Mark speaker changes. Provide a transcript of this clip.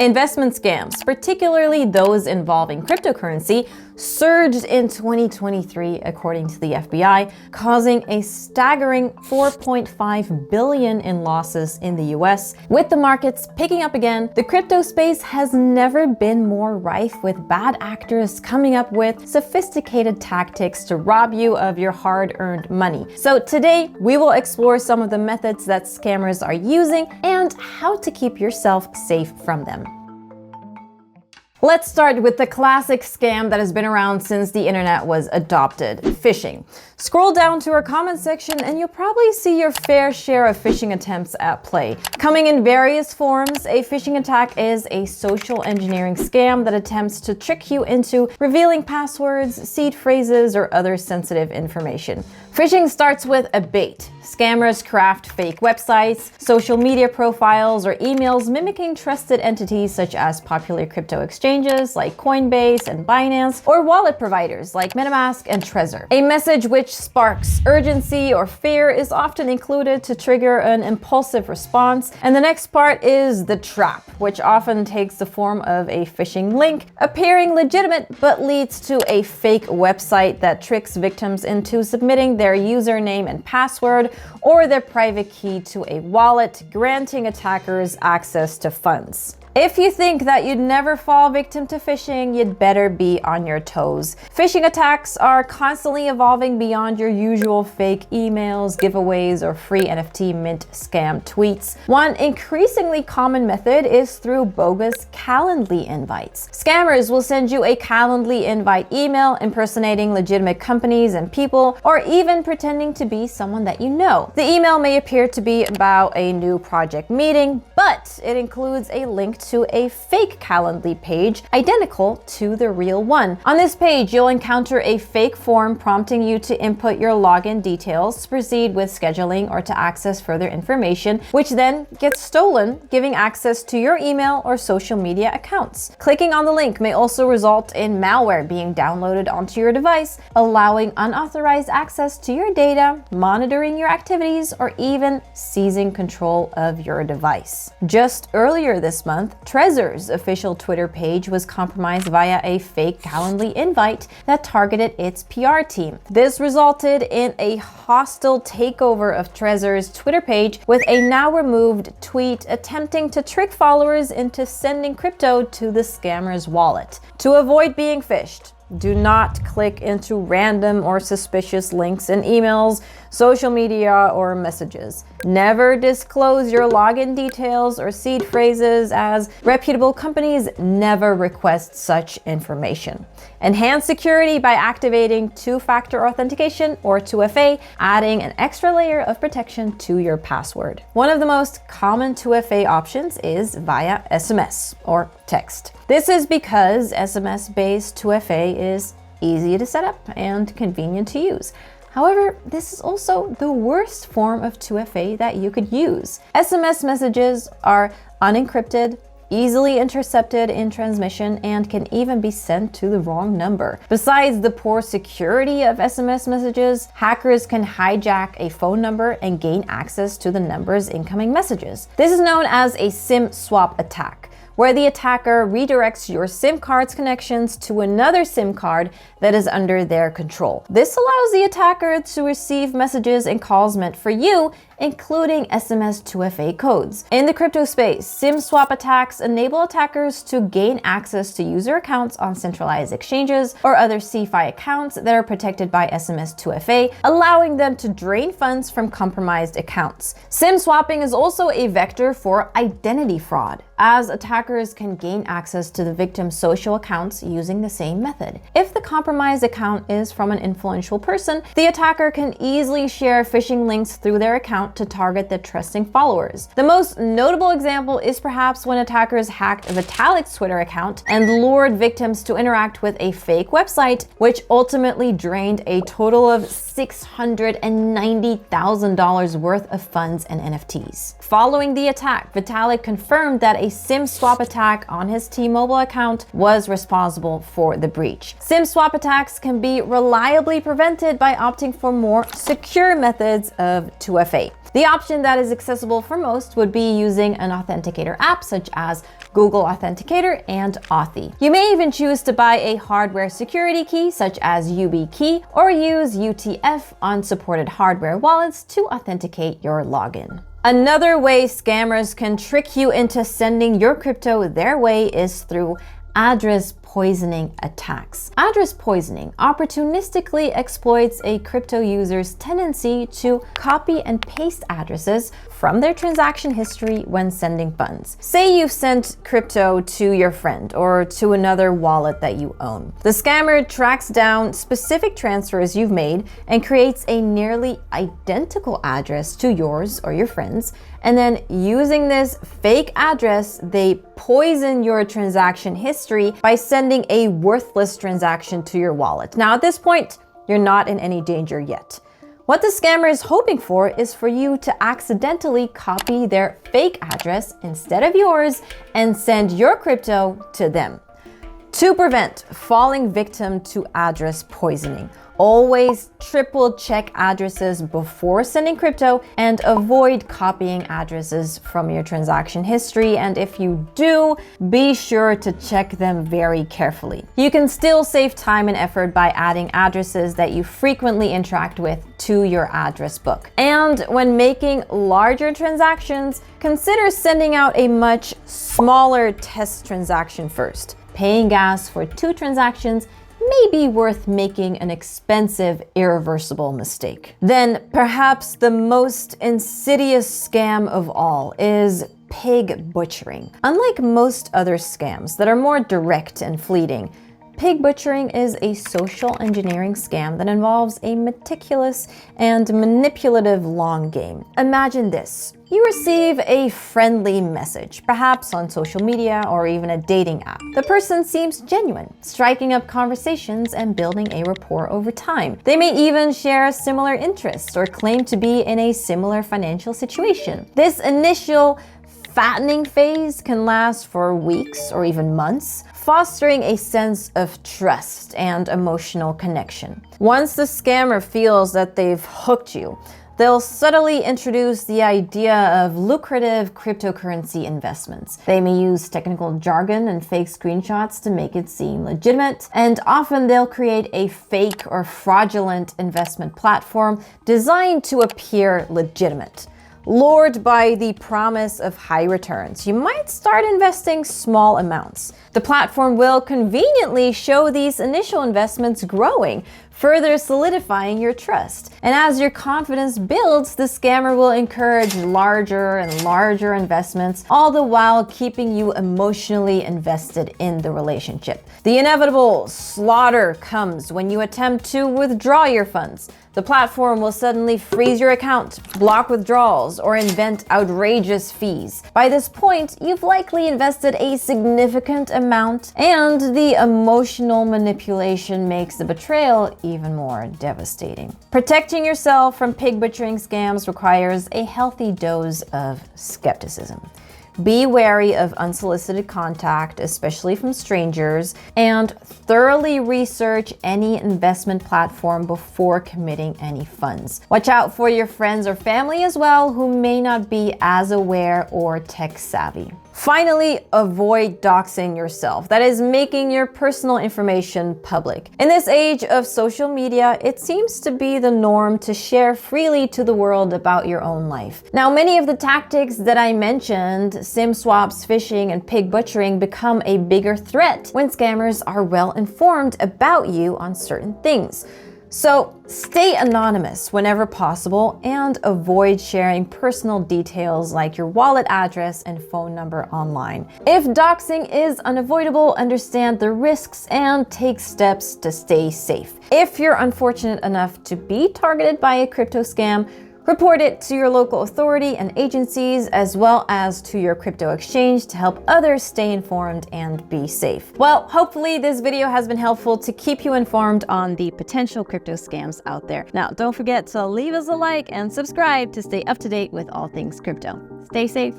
Speaker 1: Investment scams, particularly those involving cryptocurrency, surged in 2023, according to the FBI, causing a staggering $4.5 billion in losses in the US. With the markets picking up again, the crypto space has never been more rife with bad actors coming up with sophisticated tactics to rob you of your hard-earned money. So today, we will explore some of the methods that scammers are using and how to keep yourself safe from them. Let's start with the classic scam that has been around since the internet was adopted: phishing. Scroll down to our comment section and you'll probably see your fair share of phishing attempts at play. Coming in various forms, a phishing attack is a social engineering scam that attempts to trick you into revealing passwords, seed phrases, or other sensitive information. Phishing starts with a bait. Scammers craft fake websites, social media profiles, or emails mimicking trusted entities such as popular crypto exchanges like Coinbase and Binance, or wallet providers like MetaMask and Trezor. A message which sparks urgency or fear is often included to trigger an impulsive response. And the next part is the trap, which often takes the form of a phishing link, appearing legitimate but leads to a fake website that tricks victims into submitting their username and password or their private key to a wallet, granting attackers access to funds. If you think that you'd never fall victim to phishing, you'd better be on your toes. Phishing attacks are constantly evolving beyond your usual fake emails, giveaways, or free NFT mint scam tweets. One increasingly common method is through bogus Calendly invites. Scammers will send you a Calendly invite email impersonating legitimate companies and people, or even pretending to be someone that you know. The email may appear to be about a new project meeting, but it includes a link to a fake Calendly page identical to the real one. On this page, you'll encounter a fake form prompting you to input your login details to proceed with scheduling or to access further information, which then gets stolen, giving access to your email or social media accounts. Clicking on the link may also result in malware being downloaded onto your device, allowing unauthorized access to your data, monitoring your activities, or even seizing control of your device. Just earlier this month, Trezor's official Twitter page was compromised via a fake Calendly invite that targeted its PR team. This resulted in a hostile takeover of Trezor's Twitter page, with a now removed tweet attempting to trick followers into sending crypto to the scammer's wallet. To avoid being phished, do not click into random or suspicious links in emails, social media, or messages. Never disclose your login details or seed phrases, as reputable companies never request such information. Enhance security by activating two-factor authentication or 2FA, adding an extra layer of protection to your password. One of the most common 2FA options is via SMS or text. This is because SMS-based 2FA is easy to set up and convenient to use. However, this is also the worst form of 2FA that you could use. SMS messages are unencrypted, easily intercepted in transmission, and can even be sent to the wrong number. Besides the poor security of SMS messages, hackers can hijack a phone number and gain access to the number's incoming messages. This is known as a SIM swap attack, where the attacker redirects your SIM card's connections to another SIM card that is under their control. This allows the attacker to receive messages and calls meant for you, including SMS 2FA codes. In the crypto space, SIM swap attacks enable attackers to gain access to user accounts on centralized exchanges or other CeFi accounts that are protected by SMS 2FA, allowing them to drain funds from compromised accounts. SIM swapping is also a vector for identity fraud, as attackers can gain access to the victim's social accounts using the same method. If the compromised account is from an influential person, the attacker can easily share phishing links through their account to target the trusting followers. The most notable example is perhaps when attackers hacked Vitalik's Twitter account and lured victims to interact with a fake website, which ultimately drained a total of $690,000 worth of funds and NFTs. Following the attack, Vitalik confirmed that a SIM swap attack on his T-Mobile account was responsible for the breach. SIM swap attacks can be reliably prevented by opting for more secure methods of 2FA. The option that is accessible for most would be using an authenticator app such as Google Authenticator and Authy. You may even choose to buy a hardware security key such as YubiKey or use UTF on supported hardware wallets to authenticate your login. Another way scammers can trick you into sending your crypto their way is through address poisoning attacks. Address poisoning opportunistically exploits a crypto user's tendency to copy and paste addresses from their transaction history when sending funds. Say you've sent crypto to your friend or to another wallet that you own. The scammer tracks down specific transfers you've made and creates a nearly identical address to yours or your friend's. And then using this fake address, they poison your transaction history by sending a worthless transaction to your wallet. Now, at this point, you're not in any danger yet. What the scammer is hoping for is for you to accidentally copy their fake address instead of yours and send your crypto to them. To prevent falling victim to address poisoning, always triple check addresses before sending crypto and avoid copying addresses from your transaction history. And if you do, be sure to check them very carefully. You can still save time and effort by adding addresses that you frequently interact with to your address book. And when making larger transactions, consider sending out a much smaller test transaction first. Paying gas for 2 transactions may be worth making an expensive, irreversible mistake. Then perhaps the most insidious scam of all is pig butchering. Unlike most other scams that are more direct and fleeting, pig butchering is a social engineering scam that involves a meticulous and manipulative long game. Imagine this. You receive a friendly message, perhaps on social media or even a dating app. The person seems genuine, striking up conversations and building a rapport over time. They may even share similar interests or claim to be in a similar financial situation. This initial fattening phase can last for weeks or even months, fostering a sense of trust and emotional connection. Once the scammer feels that they've hooked you, they'll subtly introduce the idea of lucrative cryptocurrency investments. They may use technical jargon and fake screenshots to make it seem legitimate, and often they'll create a fake or fraudulent investment platform designed to appear legitimate. Lured by the promise of high returns, you might start investing small amounts. The platform will conveniently show these initial investments growing, further solidifying your trust. And as your confidence builds, the scammer will encourage larger and larger investments, all the while keeping you emotionally invested in the relationship. The inevitable slaughter comes when you attempt to withdraw your funds. The platform will suddenly freeze your account, block withdrawals, or invent outrageous fees. By this point, you've likely invested a significant amount, and the emotional manipulation makes the betrayal even more devastating. Protecting yourself from pig butchering scams requires a healthy dose of skepticism. Be wary of unsolicited contact, especially from strangers, and thoroughly research any investment platform before committing any funds. Watch out for your friends or family as well, who may not be as aware or tech savvy. Finally, avoid doxing yourself. That is, making your personal information public. In this age of social media, it seems to be the norm to share freely to the world about your own life. Now, many of the tactics that I mentioned, SIM swaps, phishing, and pig butchering, become a bigger threat when scammers are well informed about you on certain things. So stay anonymous whenever possible and avoid sharing personal details like your wallet address and phone number online. If doxing is unavoidable, understand the risks and take steps to stay safe. If you're unfortunate enough to be targeted by a crypto scam, report it to your local authority and agencies, as well as to your crypto exchange, to help others stay informed and be safe. Well, hopefully this video has been helpful to keep you informed on the potential crypto scams out there. Now, don't forget to leave us a like and subscribe to stay up to date with all things crypto. Stay safe.